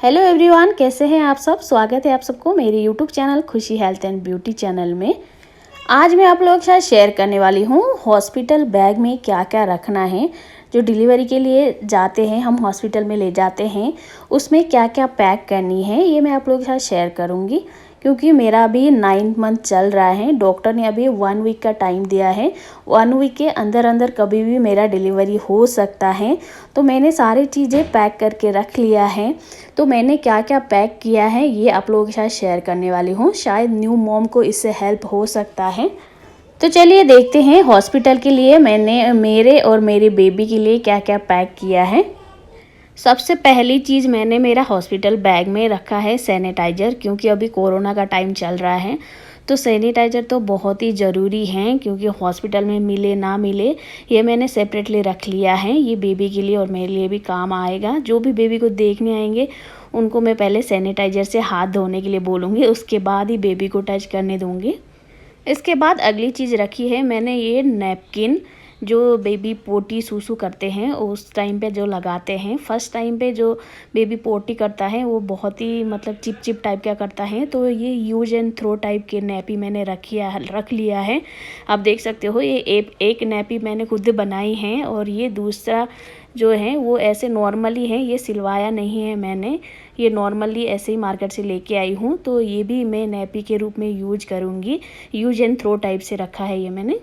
Hello everyone, कैसे हैं आप सब। स्वागत है आप सबको मेरे यूट्यूब चैनल खुशी हेल्थ एंड ब्यूटी चैनल में। आज मैं आप लोगों के साथ शेयर करने वाली हूँ हॉस्पिटल बैग में क्या क्या रखना है। जो डिलीवरी के लिए जाते हैं, हम हॉस्पिटल में ले जाते हैं, उसमें क्या क्या पैक करनी है ये मैं आप लोगों के साथ शेयर करूँगी। क्योंकि मेरा अभी 9 मंथ चल रहा है, डॉक्टर ने अभी 1 वीक का टाइम दिया है। 1 वीक के अंदर अंदर कभी भी मेरा डिलीवरी हो सकता है, तो मैंने सारी चीज़ें पैक करके रख लिया है। तो मैंने क्या क्या पैक किया है ये आप लोगों के साथ शेयर करने वाली हूँ। शायद न्यू मॉम को इससे हेल्प हो सकता है। तो चलिए देखते हैं हॉस्पिटल के लिए मैंने मेरे और मेरी बेबी के लिए क्या क्या पैक किया है। सबसे पहली चीज़ मैंने मेरा हॉस्पिटल बैग में रखा है सैनिटाइज़र, क्योंकि अभी कोरोना का टाइम चल रहा है तो सैनिटाइज़र तो बहुत ही ज़रूरी है। क्योंकि हॉस्पिटल में मिले ना मिले, ये मैंने सेपरेटली रख लिया है। ये बेबी के लिए और मेरे लिए भी काम आएगा। जो भी बेबी को देखने आएंगे उनको मैं पहले सैनिटाइज़र से हाथ धोने के लिए बोलूँगी, उसके बाद ही बेबी को टच करने दूँगी। इसके बाद अगली चीज़ रखी है मैंने ये नैपकिन, जो बेबी पोटी सूसू करते हैं उस टाइम पे जो लगाते हैं। फर्स्ट टाइम पे जो बेबी पोटी करता है वो बहुत ही चिप चिप टाइप का करता है, तो ये यूज एंड थ्रो टाइप के नैपी मैंने रख लिया है। आप देख सकते हो ये एक नैपी मैंने खुद बनाई है, और ये दूसरा जो है वो ऐसे नॉर्मली है, ये सिलवाया नहीं है मैंने, ये नॉर्मली ऐसे ही मार्केट से लेके आई हूँ। तो ये भी मैं नैपी के रूप में यूज करूँगी। यूज एंड थ्रो टाइप से रखा है ये मैंने।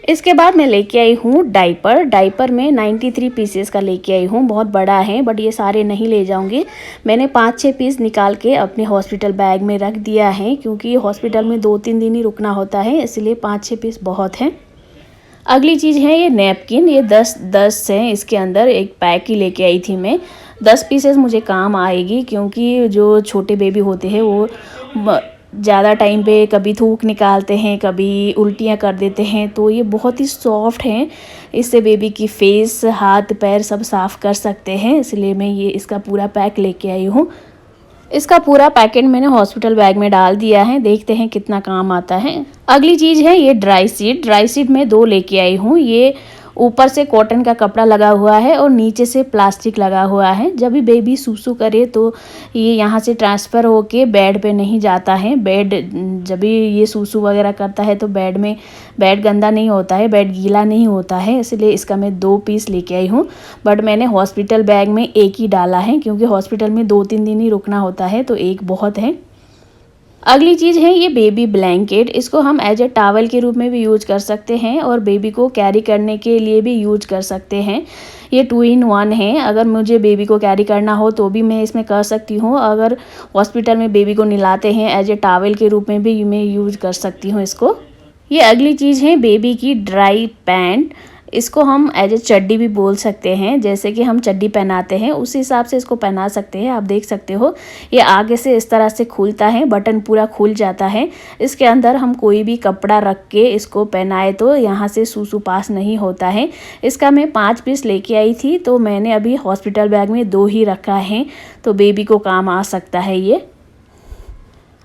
इसके बाद मैं लेके आई हूँ डाइपर में 93 पीसेस का लेके आई हूँ। बहुत बड़ा है बट ये सारे नहीं ले जाऊँगी। मैंने 5-6 पीस निकाल के अपने हॉस्पिटल बैग में रख दिया है, क्योंकि हॉस्पिटल में 2-3 दिन ही रुकना होता है, इसलिए 5-6 पीस बहुत हैं। अगली चीज़ है ये नैपकिन, ये 10 हैं इसके अंदर, एक पैक ही लेके आई थी मैं। 10 पीसेस मुझे काम आएगी, क्योंकि जो छोटे बेबी होते हैं वो ज़्यादा टाइम पे कभी थूक निकालते हैं, कभी उल्टियाँ कर देते हैं, तो ये बहुत ही सॉफ्ट हैं। इससे बेबी की फेस, हाथ पैर सब साफ़ कर सकते हैं, इसलिए मैं ये इसका पूरा पैक लेके आई हूँ। इसका पूरा पैकेट मैंने हॉस्पिटल बैग में डाल दिया है, देखते हैं कितना काम आता है। अगली चीज़ है ये ड्राई शीट में 2 लेके आई हूँ। ये ऊपर से कॉटन का कपड़ा लगा हुआ है और नीचे से प्लास्टिक लगा हुआ है। जब भी बेबी सूसू करे तो ये यहाँ से ट्रांसफ़र होके बेड पे नहीं जाता है। जब भी ये सूसू वगैरह करता है तो बेड गंदा नहीं होता है, बेड गीला नहीं होता है, इसलिए इसका मैं 2 पीस लेके आई हूँ। बट मैंने हॉस्पिटल बैग में एक ही डाला है, क्योंकि हॉस्पिटल में 2-3 दिन ही रुकना होता है, तो एक बहुत है। अगली चीज़ है ये बेबी ब्लैंकेट। इसको हम एज ए टावल के रूप में भी यूज कर सकते हैं और बेबी को कैरी करने के लिए भी यूज कर सकते हैं। ये 2 in 1 है। अगर मुझे बेबी को कैरी करना हो तो भी मैं इसमें कर सकती हूँ। अगर हॉस्पिटल में बेबी को नहलाते हैं एज ए टावल के रूप में भी मैं यूज कर सकती हूँ इसको। ये अगली चीज़ है बेबी की ड्राई पैंट। इसको हम एज ए चड्डी भी बोल सकते हैं, जैसे कि हम चड्डी पहनाते हैं उस हिसाब से इसको पहना सकते हैं। आप देख सकते हो ये आगे से इस तरह से खुलता है, बटन पूरा खुल जाता है। इसके अंदर हम कोई भी कपड़ा रख के इसको पहनाए तो यहाँ से सूसू पास नहीं होता है। इसका मैं 5 पीस लेके आई थी, तो मैंने अभी हॉस्पिटल बैग में 2 ही रखा है, तो बेबी को काम आ सकता है ये।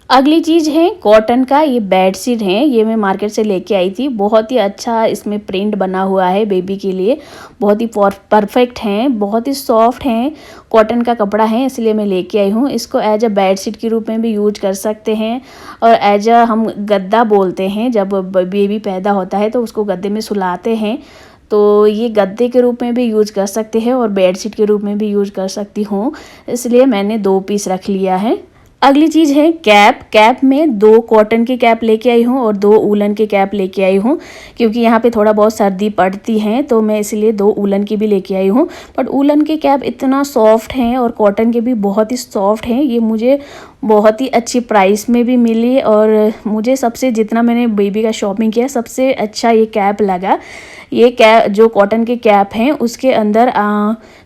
अगली चीज़ है कॉटन का ये बेडशीट है, ये मैं मार्केट से लेके आई थी। बहुत ही अच्छा इसमें प्रिंट बना हुआ है बेबी के लिए, बहुत ही परफेक्ट हैं, बहुत ही सॉफ्ट हैं, कॉटन का कपड़ा है, इसलिए मैं लेके आई हूँ। इसको एज अ बेडशीट के रूप में भी यूज कर सकते हैं, और एज अ हम गद्दा बोलते हैं, जब बेबी पैदा होता है तो उसको गद्दे में सुलाते हैं, तो ये गद्दे के रूप में भी यूज कर सकते हैं और बेडशीट के रूप में भी यूज कर सकती हूँ, इसलिए मैंने 2 पीस रख लिया है। अगली चीज़ है कैप में 2 कॉटन की कैप लेके आई हूँ और 2 ऊलन के कैप लेके आई हूँ, क्योंकि यहाँ पे थोड़ा बहुत सर्दी पड़ती है, तो मैं इसलिए 2 ऊलन की भी लेके आई हूँ। बट ऊलन के कैप इतना सॉफ्ट हैं और कॉटन के भी बहुत ही सॉफ्ट हैं। ये मुझे बहुत ही अच्छी प्राइस में भी मिली, और मुझे सबसे, जितना मैंने बेबी का शॉपिंग किया, सबसे अच्छा ये कैप लगा। ये कैप जो कॉटन के कैप हैं उसके अंदर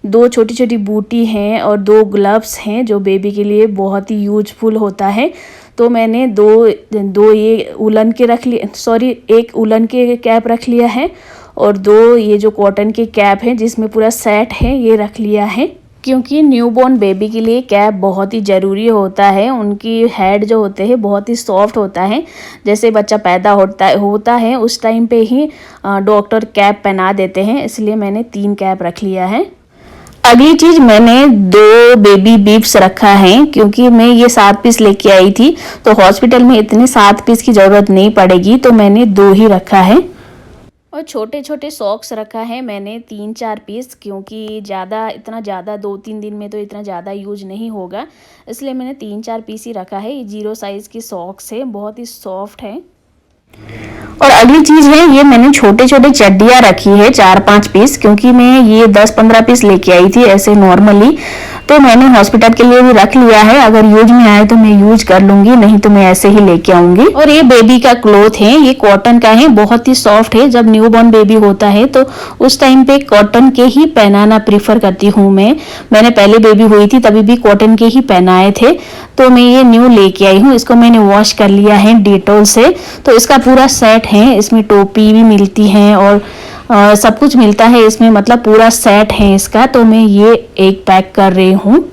2 छोटी छोटी बूटी हैं और 2 ग्लव्स हैं, जो बेबी के लिए बहुत ही यूजफुल होता है। तो मैंने दो ये उलन के एक उलन के कैप रख लिया है, और 2 ये जो कॉटन के कैप हैं जिसमें पूरा सेट है ये रख लिया है। क्योंकि न्यूबॉर्न बेबी के लिए कैप बहुत ही ज़रूरी होता है। उनकी हेड जो होते हैं बहुत ही सॉफ्ट होता है। जैसे बच्चा पैदा होता है उस टाइम पे ही डॉक्टर कैप पहना देते हैं, इसलिए मैंने 3 कैप रख लिया है। अगली चीज मैंने 2 बेबी बीप्स रखा है, क्योंकि मैं ये 7 पीस लेके आई थी तो हॉस्पिटल में इतने 7 पीस की जरूरत नहीं पड़ेगी, तो मैंने 2 ही रखा है। और छोटे छोटे सॉक्स रखा है मैंने 3-4 पीस, क्योंकि इतना ज़्यादा 2-3 दिन में तो इतना ज़्यादा यूज नहीं होगा, इसलिए मैंने 3-4 पीस ही रखा है। ये 0 साइज़ की सॉक्स है, बहुत ही सॉफ्ट है। और अगली चीज़ है, ये मैंने छोटे छोटे चड्डियाँ रखी है 4-5 पीस, क्योंकि मैं ये 10-15 पीस लेके आई थी ऐसे नॉर्मली, तो मैंने हॉस्पिटल के लिए भी रख लिया है। अगर यूज में आए तो मैं यूज कर लूंगी, नहीं तो मैं ऐसे ही लेके आऊंगी। और ये बेबी का क्लॉथ है, ये कॉटन का है, बहुत ही सॉफ्ट है। जब न्यूबॉर्न बेबी होता है तो उस टाइम पे कॉटन के ही पहनाना प्रीफर करती हूँ मैंने पहले बेबी हुई थी तभी भी कॉटन के ही पहनाए थे, तो मैं ये न्यू लेके आई हूँ। इसको मैंने वॉश कर लिया है डेटॉल से। तो इसका पूरा सेट है, इसमें टोपी भी मिलती है और सब कुछ मिलता है इसमें, मतलब पूरा सेट है इसका। तो मैं ये एक पैक कर रही हूँ।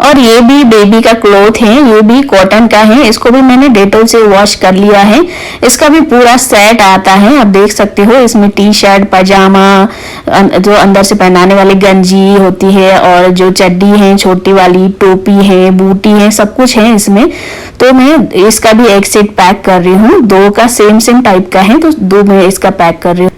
और ये भी बेबी का क्लॉथ है, ये भी कॉटन का है, इसको भी मैंने डेटॉल से वॉश कर लिया है। इसका भी पूरा सेट आता है, आप देख सकते हो। इसमें टी शर्ट, पजामा, जो अंदर से पहनाने वाली गंजी होती है, और जो चड्डी है छोटी वाली, टोपी है, बूटी है, सब कुछ है इसमें। तो मैं इसका भी एक सेट पैक कर रही हूँ। 2 का सेम टाइप का है, तो 2 मैं इसका पैक कर रही हूँ।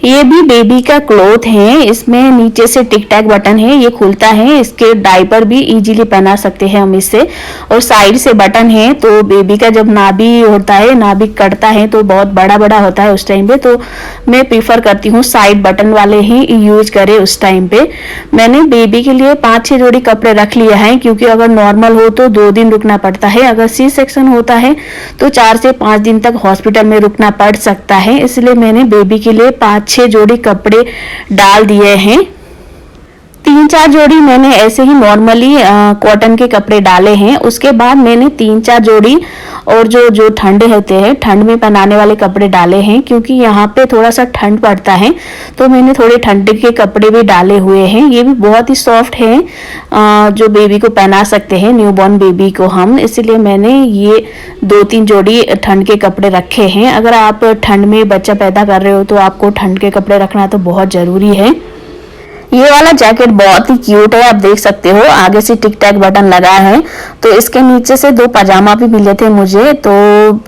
ये भी बेबी का क्लॉथ है, इसमें नीचे से टिक टैक बटन है, ये खुलता है। इसके डायपर भी इजीली पहना सकते हैं हम इससे। और साइड से बटन है, तो बेबी का जब नाभि होता है, नाभि कटता है तो बहुत बड़ा बड़ा होता है उस टाइम पे, तो मैं प्रीफर करती हूँ साइड बटन वाले ही यूज करे उस टाइम पे। मैंने बेबी के लिए 5-6 जोड़ी कपड़े रख लिया है, क्योंकि अगर नॉर्मल हो तो 2 दिन रुकना पड़ता है, अगर सी सेक्शन होता है तो 4 से 5 दिन तक हॉस्पिटल में रुकना पड़ सकता है। इसलिए मैंने बेबी के लिए 5-6 जोड़ी कपड़े डाल दिए हैं। 3-4 जोड़ी मैंने ऐसे ही नॉर्मली कॉटन के कपड़े डाले हैं। उसके बाद मैंने 3-4 जोड़ी और जो ठंडे होते हैं, ठंड में पहनाने वाले कपड़े डाले हैं, क्योंकि यहाँ पे थोड़ा सा ठंड पड़ता है, तो मैंने थोड़े ठंडे के कपड़े भी डाले हुए हैं। ये भी बहुत ही सॉफ्ट है, जो बेबी को पहना सकते हैं, न्यूबॉर्न बेबी को हम, इसलिए मैंने ये 2-3 जोड़ी ठंड के कपड़े रखे हैं। अगर आप ठंड में बच्चा पैदा कर रहे हो तो आपको ठंड के कपड़े रखना तो बहुत ज़रूरी है। ये वाला जैकेट बहुत ही क्यूट है, आप देख सकते हो, आगे से टिक टैक बटन लगा है। तो इसके नीचे से 2 पजामा भी मिले थे मुझे, तो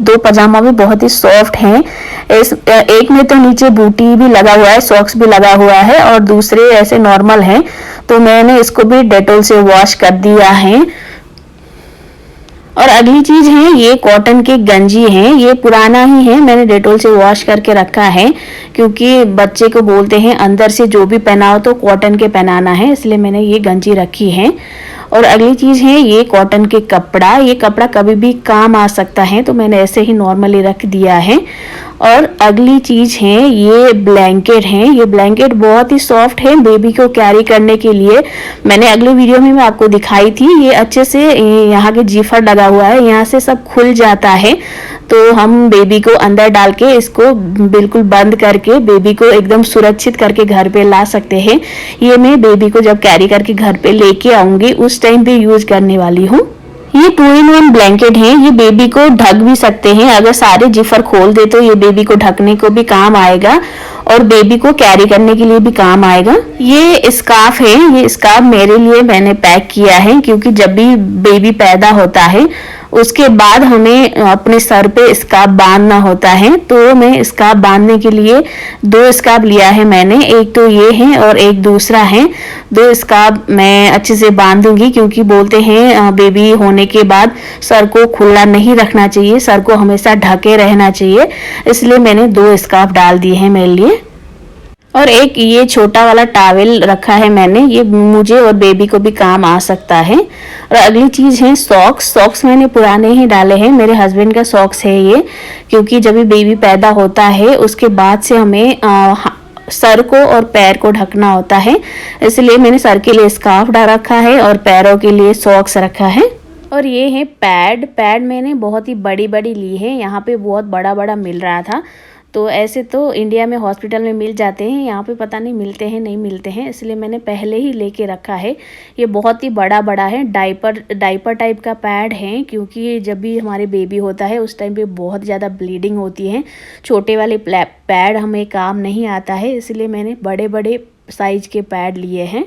2 पजामा भी बहुत ही सॉफ्ट हैं। एक में तो नीचे बूटी भी लगा हुआ है, सॉक्स भी लगा हुआ है, और दूसरे ऐसे नॉर्मल हैं। तो मैंने इसको भी डेटॉल से वॉश कर दिया है। और अगली चीज है, ये कॉटन के गंजी है, ये पुराना ही है, मैंने डेटॉल से वॉश करके रखा है, क्योंकि बच्चे को बोलते हैं अंदर से जो भी पहनाओ तो कॉटन के पहनाना है, इसलिए मैंने ये गंजी रखी है। और अगली चीज है, ये कॉटन के कपड़ा, ये कपड़ा कभी भी काम आ सकता है, तो मैंने ऐसे ही नॉर्मली रख दिया है। और अगली चीज है, ये ब्लैंकेट है, ये ब्लैंकेट बहुत ही सॉफ्ट है बेबी को कैरी करने के लिए। मैंने अगले वीडियो में मैं आपको दिखाई थी, ये अच्छे से यहाँ के जीफर लगा हुआ है, यहाँ से सब खुल जाता है, तो हम बेबी को अंदर डाल के इसको बिल्कुल बंद करके बेबी को एकदम सुरक्षित करके घर पे ला सकते हैं। ये मैं बेबी को जब कैरी करके घर पे लेके आऊंगी उस टाइम पे यूज करने वाली हूँ। ये 2-in-1 ब्लैंकेट है, ये बेबी को ढक भी सकते हैं, अगर सारे जिफर खोल दे तो ये बेबी को ढकने को भी काम आएगा और बेबी को कैरी करने के लिए भी काम आएगा। ये स्कार्फ है, ये स्कार्फ मेरे लिए मैंने पैक किया है, क्योंकि जब भी बेबी पैदा होता है उसके बाद हमें अपने सर पे स्कार्फ बांधना होता है, तो मैं स्कार्फ बांधने के लिए 2 स्कार्फ लिया है मैंने, एक तो ये है और एक दूसरा है। 2 स्कार्फ मैं अच्छे से बांधूंगी, क्योंकि बोलते हैं बेबी होने के बाद सर को खुला नहीं रखना चाहिए, सर को हमेशा ढके रहना चाहिए, इसलिए मैंने 2 स्कार्फ डाल दिए हैं मेरे लिए। और एक ये छोटा वाला टॉवेल रखा है मैंने, ये मुझे और बेबी को भी काम आ सकता है। और अगली चीज़ है सॉक्स मैंने पुराने ही डाले हैं, मेरे हस्बैंड का सॉक्स है ये, क्योंकि जब भी बेबी पैदा होता है उसके बाद से हमें सर को और पैर को ढकना होता है, इसलिए मैंने सर के लिए स्कार्फ डाल रखा है और पैरों के लिए सॉक्स रखा है। और ये है पैड मैंने बहुत ही बड़ी बड़ी ली है, यहाँ पे बहुत बड़ा बड़ा मिल रहा था, तो ऐसे तो इंडिया में हॉस्पिटल में मिल जाते हैं, यहाँ पे पता नहीं मिलते हैं नहीं मिलते हैं, इसलिए मैंने पहले ही लेके रखा है। ये बहुत ही बड़ा है, डाइपर टाइप का पैड है, क्योंकि जब भी हमारे बेबी होता है उस टाइम पे बहुत ज़्यादा ब्लीडिंग होती है, छोटे वाले पैड हमें काम नहीं आता है, इसलिए मैंने बड़े साइज के पैड लिए हैं।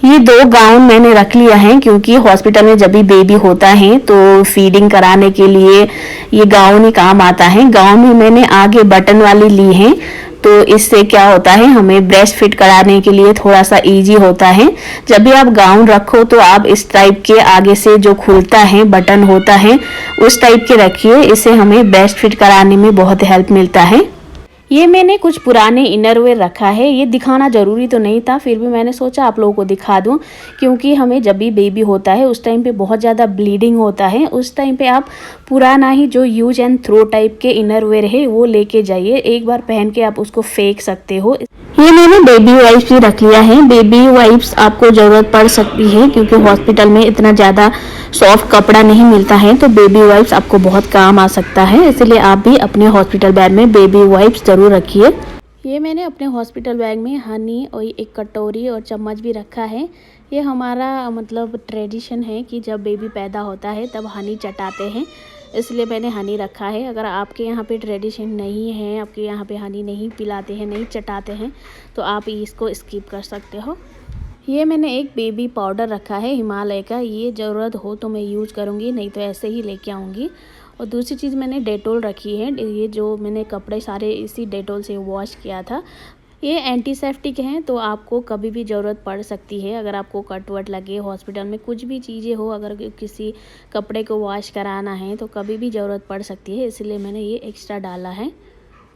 ये 2 गाउन मैंने रख लिया है क्योंकि हॉस्पिटल में जब भी बेबी होता है तो फीडिंग कराने के लिए ये गाउन ही काम आता है। गाउन में मैंने आगे बटन वाली ली है, तो इससे क्या होता है हमें ब्रेस्ट फिट कराने के लिए थोड़ा सा इजी होता है। जब भी आप गाउन रखो तो आप इस टाइप के आगे से जो खुलता है बटन होता है उस टाइप के रखिए, इससे हमें ब्रेस्ट फिट कराने में बहुत हेल्प मिलता है। ये मैंने कुछ पुराने इनरवेयर रखा है, ये दिखाना ज़रूरी तो नहीं था, फिर भी मैंने सोचा आप लोगों को दिखा दूं क्योंकि हमें जब भी बेबी होता है उस टाइम पे बहुत ज़्यादा ब्लीडिंग होता है। उस टाइम पे आप पुराना ही जो यूज एंड थ्रो टाइप के इनरवेयर है वो लेके जाइए, एक बार पहन के आप उसको फेंक सकते हो। ये मैंने बेबी वाइप्स भी रख लिया है। बेबी वाइप्स आपको ज़रूरत पड़ सकती है क्योंकि हॉस्पिटल में इतना ज़्यादा सॉफ्ट कपड़ा नहीं मिलता है, तो बेबी वाइप्स आपको बहुत काम आ सकता है, इसलिए आप भी अपने हॉस्पिटल बैग में बेबी वाइप्स ज़रूर रखिए। ये मैंने अपने हॉस्पिटल बैग में हनी और एक कटोरी और चम्मच भी रखा है। ये हमारा मतलब ट्रेडिशन है कि जब बेबी पैदा होता है तब हनी चटाते हैं, इसलिए मैंने हनी रखा है। अगर आपके यहाँ पे ट्रेडिशन नहीं है, आपके यहाँ पे हनी नहीं पिलाते हैं, नहीं चटाते हैं, तो आप इसको स्किप कर सकते हो। ये मैंने एक बेबी पाउडर रखा है हिमालय का, ये ज़रूरत हो तो मैं यूज़ करूँगी, नहीं तो ऐसे ही लेके आऊँगी। और दूसरी चीज़ मैंने डेटोल रखी है, ये जो मैंने कपड़े सारे इसी डेटोल से वॉश किया था। ये एंटीसेप्टिक हैं तो आपको कभी भी ज़रूरत पड़ सकती है, अगर आपको कट वट लगे हॉस्पिटल में कुछ भी चीज़ें हो, अगर किसी कपड़े को वॉश कराना है तो कभी भी ज़रूरत पड़ सकती है, इसलिए मैंने ये एक्स्ट्रा डाला है।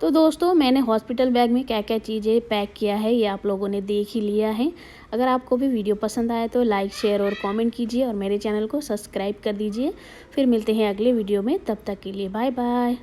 तो दोस्तों मैंने हॉस्पिटल बैग में क्या क्या चीज़ें पैक किया है ये आप लोगों ने देख ही लिया है। अगर आपको भी वीडियो पसंद आए तो लाइक शेयर और कमेंट कीजिए और मेरे चैनल को सब्सक्राइब कर दीजिए। फिर मिलते हैं अगले वीडियो में, तब तक के लिए बाय बाय।